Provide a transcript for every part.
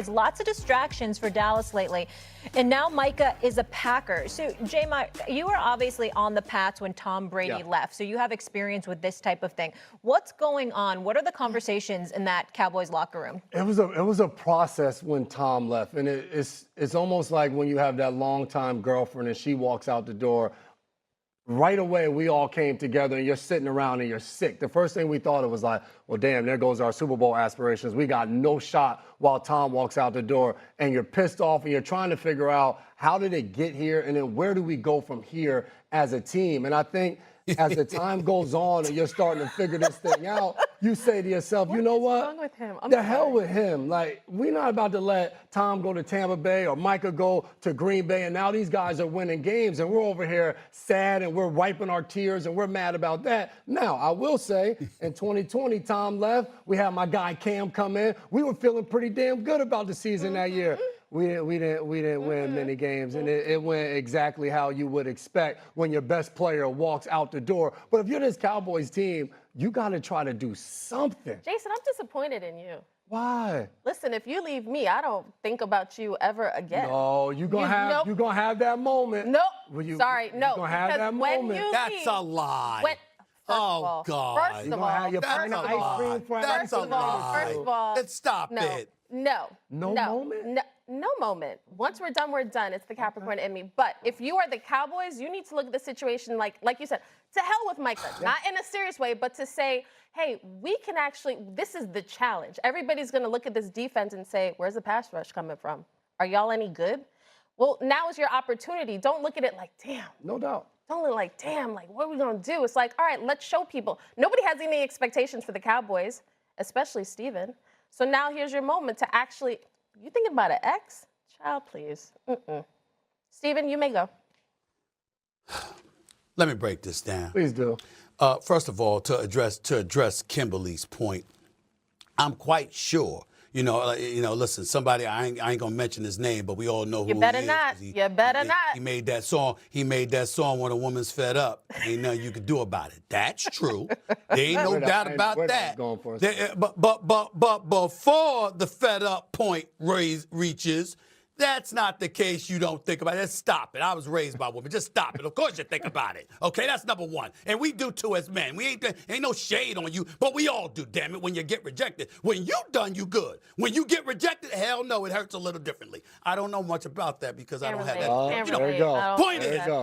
Cowboys. Lots of distractions for Dallas lately. And now Micah is a Packer. So, J-Mike, you were obviously on the Pats when Tom Brady left, so you have experience with this type of thing. What's going on? What are the conversations in that Cowboys locker room? It was a process when Tom left, and it's almost like when you have that longtime girlfriend and she walks out the door. Right away, we all came together, and you're sitting around and you're sick. The first thing we thought, it was like, well, damn, there goes our Super Bowl aspirations. We got no shot while Tom walks out the door, and you're pissed off, and you're trying to figure out how did it get here, and then where do we go from here as a team? And I think as the time goes on and you're starting to figure this thing out, you say to yourself, you know what? What's wrong with him? The hell with him. Like, we're not about to let Tom go to Tampa Bay or Micah go to Green Bay, and now these guys are winning games, and we're over here sad, and we're wiping our tears, and we're mad about that. Now, I will say, in 2020, Tom left. We had my guy Cam come in. We were feeling pretty damn good about the season that year. We didn't win many games, and it went exactly how you would expect when your best player walks out the door. But if you're this Cowboys team, you got to try to do something. Jason, I'm disappointed in you. Why? Listen, if you leave me, I don't think about you ever again. No, you're gonna have that moment. Nope. No. Sorry, no. You're gonna have that moment. That's a lie. Oh, God. First of all, That's a lie. First of all, Let's stop it. No moment? No moment. Once we're done, we're done. It's the Capricorn in me. But if you are the Cowboys, you need to look at the situation like you said, to hell with Micah. Not in a serious way, but to say, hey, we can actually, this is the challenge. Everybody's going to look at this defense and say, where's the pass rush coming from? Are y'all any good? Well, now is your opportunity. Don't look at it like, damn. No doubt. Don't look like, damn, like, what are we going to do? It's like, all right, let's show people. Nobody has any expectations for the Cowboys, especially Steven. So now here's your moment to actually, you thinking about an X? Child, please. Steven, you may go. Let me break this down. Please do. First of all, to address Kimberly's point, I'm quite sure. Listen, somebody, I ain't gonna mention his name, but we all know who he is. You better not. You better not. He made that song. He made that song when a woman's fed up. Ain't nothing you can do about it. That's true. There ain't no doubt about that. But before the fed up point reaches, that's not the case. You don't think about it. Just stop it. I was raised by a woman. Just stop it. Of course you think about it. Okay, that's number one. And we do too as men. We ain't no shade on you, but we all do, damn it, when you get rejected. When you done, you good. When you get rejected, hell no, it hurts a little differently. I don't know much about that because I don't have that. There you go.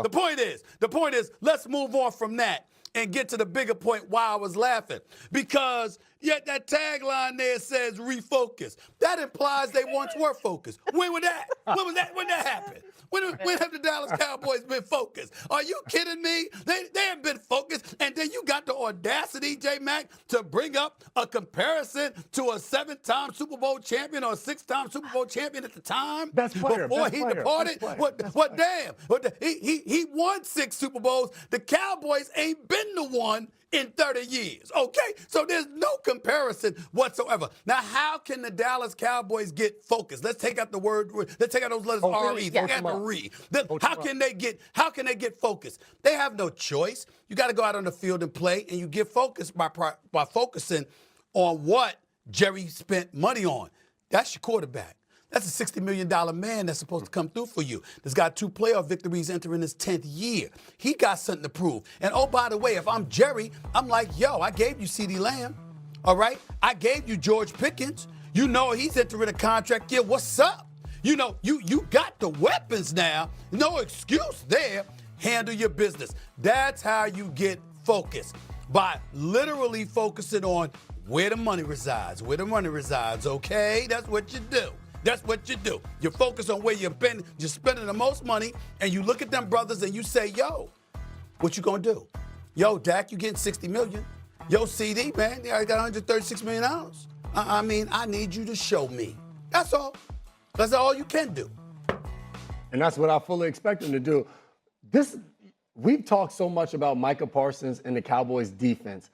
The point is, let's move on from that and get to the bigger point why I was laughing. Because yet that tagline there says refocus. That implies they once were focused. When was that? When that happened? When have the Dallas Cowboys been focused? Are you kidding me? They have been focused, and then you got the audacity, J-Mac, to bring up a comparison to a 7-time Super Bowl champion or a 6-time Super Bowl champion at the time. Before he departed. What damn? He won 6 Super Bowls. The Cowboys ain't been the one in 30 years, okay? So there's no comparison whatsoever. Now, how can the Dallas Cowboys get focused? Let's take out the word, let's take out those letters R-E, forget the re. How can they get focused? They have no choice. You got to go out on the field and play, and you get focused by focusing on what Jerry spent money on. That's your quarterback. That's a $60 million man that's supposed to come through for you. That's got 2 playoff victories entering his 10th year. He got something to prove. And oh, by the way, if I'm Jerry, I'm like, yo, I gave you CeeDee Lamb, all right? I gave you George Pickens. You know he's entering a contract year. What's up? You know, you got the weapons now. No excuse there. Handle your business. That's how you get focused, by literally focusing on where the money resides. Where the money resides, okay? That's what you do. That's what you do. You focus on where you're spending the most money, and you look at them brothers and you say, yo, what you gonna do? Yo, Dak, you getting $60 million. Yo, CD, man, I got $136 million. I mean, I need you to show me. That's all. That's all you can do. And that's what I fully expect him to do. We've talked so much about Micah Parsons and the Cowboys defense.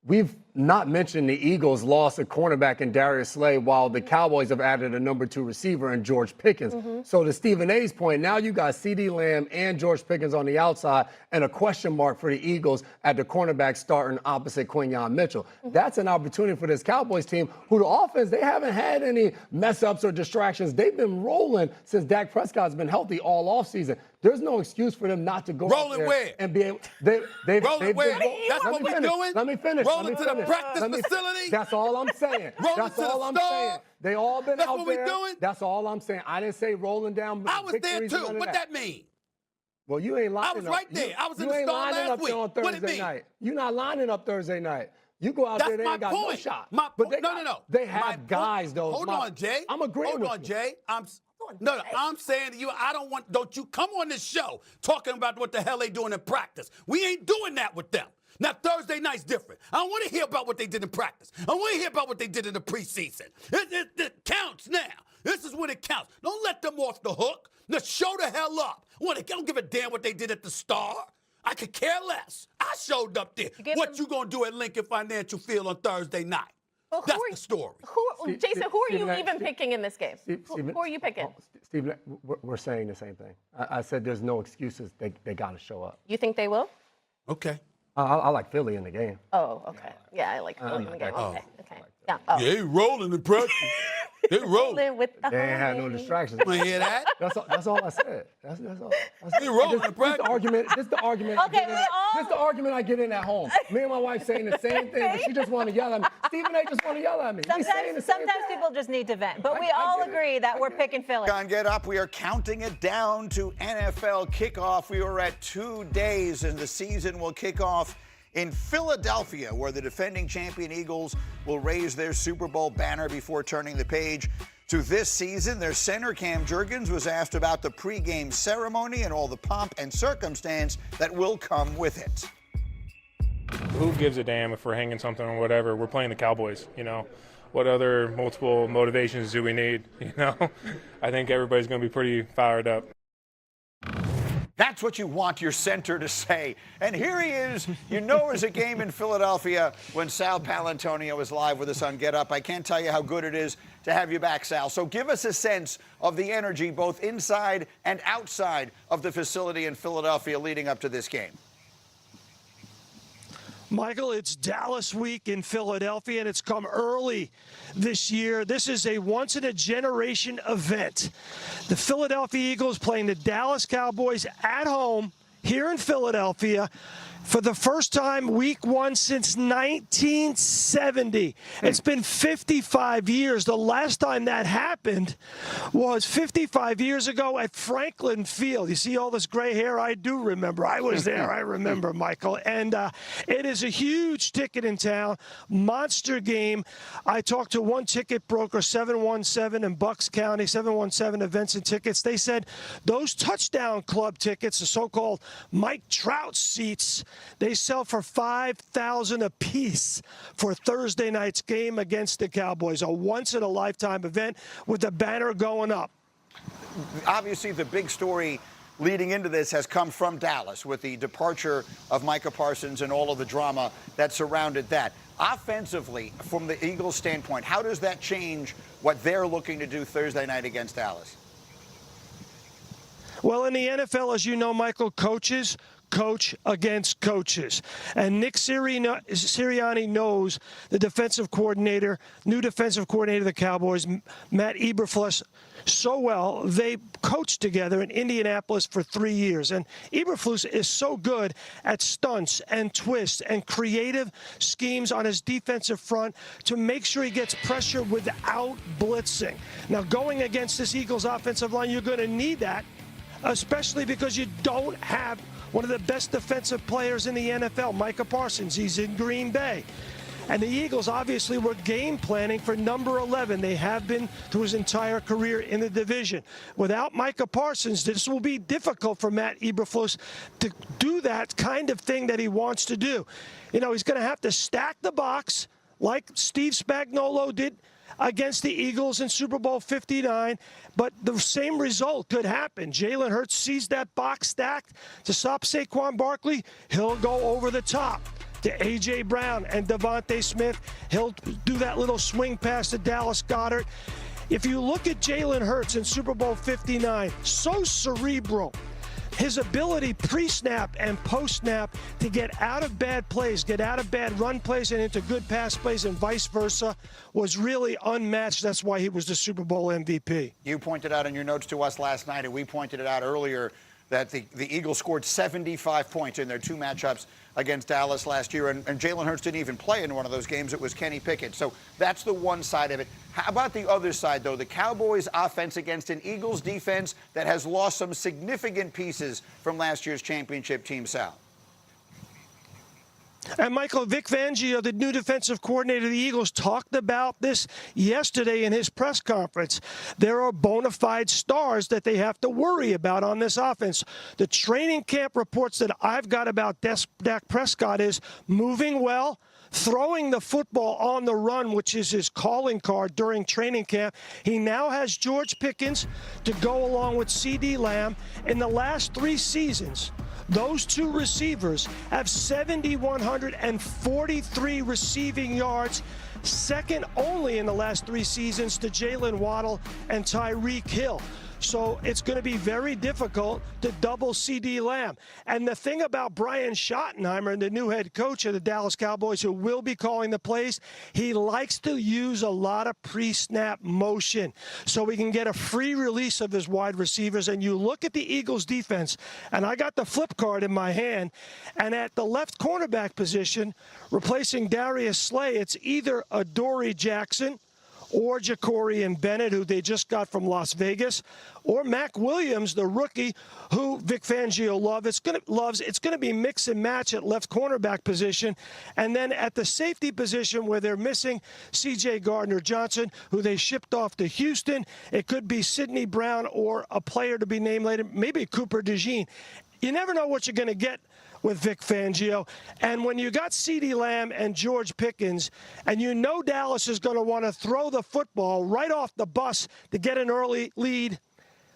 We've not mention the Eagles lost a cornerback in Darius Slay while the Cowboys have added a number 2 receiver in George Pickens. So to Stephen A's point, now you got CeeDee Lamb and George Pickens on the outside and a question mark for the Eagles at the cornerback starting opposite Quinyon Mitchell. That's an opportunity for this Cowboys team who the offense, they haven't had any mess-ups or distractions. They've been rolling since Dak Prescott's been healthy all offseason. There's no excuse for them not to go out there where? and be able. Rolling where? That's what we're doing? Let me finish. Rolling to the practice facility? That's all I'm saying. Rolling That's to the all I'm star? saying. They all been That's out what we there. doing? That's all I'm saying. I didn't say rolling down. I was there victories too. and none of What that mean? Well, you ain't lining up. I was right there. I was in you the ain't Star lining last up there week. on What it Thursday mean? night. You're not lining up Thursday night. You go out That's there, they my ain't got point. no shot. My But point. No. They My have point- guys, though. Hold on, Jay. I'm agreeing Hold with on, you. Jay. I'm saying to you, don't you come on this show talking about what the hell they doing in practice. We ain't doing that with them. Now, Thursday night's different. I don't want to hear about what they did in practice. I want to hear about what they did in the preseason. It counts now. This is when it counts. Don't let them off the hook. Now, show the hell up. I don't give a damn what they did at the Star. I could care less. I showed up there. What you going to do at Lincoln Financial Field on Thursday night? Well, That's the story. Jason, who are you even picking in this game? Who are you picking? Steve, we're saying the same thing. I said there's no excuses. They got to show up. You think they will? Okay. I like Philly in the game. Oh, okay. Yeah, I like Philly in the game. Okay. Yeah. Yeah, they rolling in practice. They rolling. With the They ain't had no distractions. You hear that? That's all I said. That's all. They rolling in This practice. the argument. Okay, This is the argument I get in at home. Me and my wife saying the same thing, but she just want to yell at me. Stephen A. just want to yell at me. Sometimes people just need to vent. But we all agree that we're picking Philly. On Get Up, we are counting it down to NFL kickoff. We are at 2 days, and the season will kick off in Philadelphia, where the defending champion Eagles will raise their Super Bowl banner before turning the page to this season. Their center, Cam Jurgens, was asked about the pregame ceremony and all the pomp and circumstance that will come with it. Who gives a damn if we're hanging something or whatever? We're playing the Cowboys, What other multiple motivations do we need, I think everybody's going to be pretty fired up. That's what you want your center to say. And here he is. There's a game in Philadelphia when Sal Palantonio is live with us on Get Up. I can't tell you how good it is to have you back, Sal. So give us a sense of the energy both inside and outside of the facility in Philadelphia leading up to this game. Michael, it's Dallas week in Philadelphia, and it's come early this year. This is a once-in-a-generation event. The Philadelphia Eagles playing the Dallas Cowboys at home here in Philadelphia for the first time week one since 1970. It's been 55 years. The last time that happened was 55 years ago at Franklin Field. You see all this gray hair? I do remember. I was there. I remember, Michael. And it is a huge ticket in town, monster game. I talked to one ticket broker, 717 in Bucks County, 717 Events and Tickets. They said those touchdown club tickets, the so-called Mike Trout seats, they sell for $5,000 a piece for Thursday night's game against the Cowboys, a once-in-a-lifetime event with the banner going up. Obviously, the big story leading into this has come from Dallas with the departure of Micah Parsons and all of the drama that surrounded that. Offensively, from the Eagles' standpoint, how does that change what they're looking to do Thursday night against Dallas? Well, in the NFL, as you know, Michael, coaches coach against coaches. And Nick Sirianni knows the defensive coordinator, new defensive coordinator of the Cowboys, Matt Eberflus, so well. They coached together in Indianapolis for 3 years. And Eberflus is so good at stunts and twists and creative schemes on his defensive front to make sure he gets pressure without blitzing. Now, going against this Eagles offensive line, you're going to need that, especially because you don't have one of the best defensive players in the NFL, Micah Parsons. He's in Green Bay. And the Eagles obviously were game planning for number 11. They have been through his entire career in the division. Without Micah Parsons, this will be difficult for Matt Eberflus to do that kind of thing that he wants to do. He's going to have to stack the box like Steve Spagnuolo did against the Eagles in Super Bowl 59, but the same result could happen. Jalen Hurts sees that box stacked to stop Saquon Barkley. He'll go over the top to A.J. Brown and Devontae Smith. He'll do that little swing pass to Dallas Goedert. If you look at Jalen Hurts in Super Bowl 59, so cerebral. His ability pre-snap and post-snap to get out of bad plays, get out of bad run plays and into good pass plays and vice versa was really unmatched. That's why he was the Super Bowl MVP. You pointed out in your notes to us last night, and we pointed it out earlier, that the Eagles scored 75 points in their 2 matchups against Dallas last year, and Jalen Hurts didn't even play in one of those games. It was Kenny Pickett. So that's the one side of it. How about the other side, though? The Cowboys' offense against an Eagles defense that has lost some significant pieces from last year's championship team, Sal. And Michael, Vic Fangio, the new defensive coordinator of the Eagles, talked about this yesterday in his press conference. There are bona fide stars that they have to worry about on this offense. The training camp reports that I've got about Dak Prescott is moving well, throwing the football on the run, which is his calling card during training camp. He now has George Pickens to go along with C.D. Lamb. In the last 3 seasons, those 2 receivers have 7,143 receiving yards, second only in the last 3 seasons to Jalen Waddle and Tyreek Hill. So it's going to be very difficult to double C.D. Lamb. And the thing about Brian Schottenheimer, the new head coach of the Dallas Cowboys, who will be calling the plays, he likes to use a lot of pre-snap motion so he can get a free release of his wide receivers. And you look at the Eagles defense, and I got the flip card in my hand, and at the left cornerback position, replacing Darius Slay, it's either Adoree Jackson or Ja'Cory Bennett, who they just got from Las Vegas, or Mac Williams, the rookie, who Vic Fangio loves. It's going to be mix and match at left cornerback position. And then at the safety position where they're missing C.J. Gardner-Johnson, who they shipped off to Houston, it could be Sidney Brown or a player to be named later, maybe Cooper DeJean. You never know what you're going to get with Vic Fangio. And when you got CeeDee Lamb and George Pickens, and you know Dallas is going to want to throw the football right off the bus to get an early lead,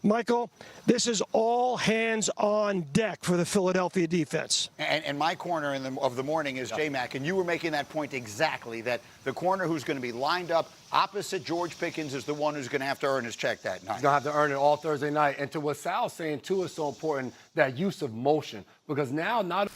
Michael, this is all hands on deck for the Philadelphia defense. And my corner of the morning is J-Mac, and you were making that point exactly, that the corner who's going to be lined up opposite George Pickens is the one who's going to have to earn his check that night. He's going to have to earn it all Thursday night. And to what Sal's saying, too, is so important, that use of motion. Because now not